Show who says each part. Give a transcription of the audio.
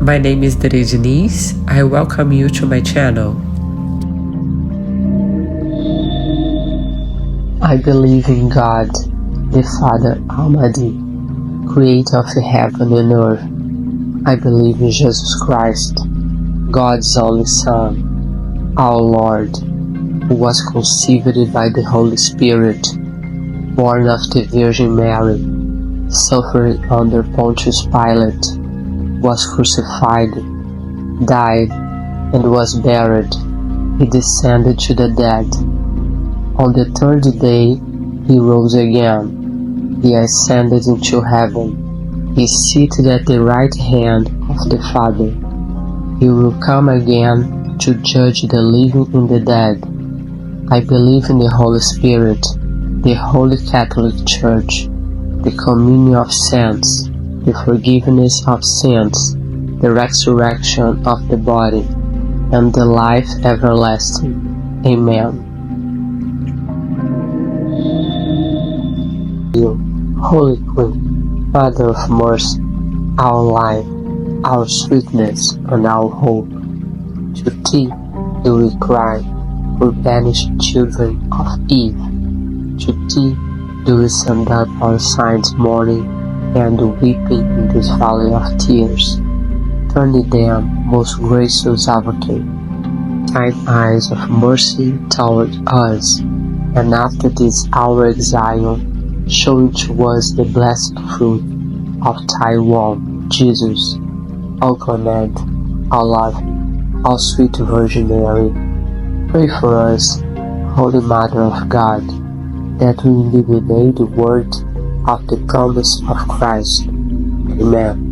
Speaker 1: My name is Dre Diniz. I welcome you to my channel.
Speaker 2: I believe in God, the Father Almighty, creator of heaven and earth. I believe in Jesus Christ, God's only Son, our Lord, who was conceived by the Holy Spirit, born of the Virgin Mary, suffered under Pontius Pilate, was crucified, died, and was buried. He descended to the dead. On the third day he rose again. He ascended into heaven. He is seated at the right hand of the Father. He will come again to judge the living and the dead. I believe in the Holy Spirit, the Holy Catholic Church, the communion of saints, the forgiveness of sins, the resurrection of the body, and the life everlasting. Amen. You, Holy Queen, Mother of mercy, our life, our sweetness, and our hope, to thee do we cry, poor banished children of Eve. To thee do we send up our silent mourning and weeping in this valley of tears. Turn them, most gracious Advocate, thine eyes of mercy toward us, and after this our exile, show to us the blessed fruit of thy womb, Jesus. O clement, O loving, O sweet Virgin Mary, pray for us, Holy Mother of God, that we illuminate the word of the promise of Christ. Amen.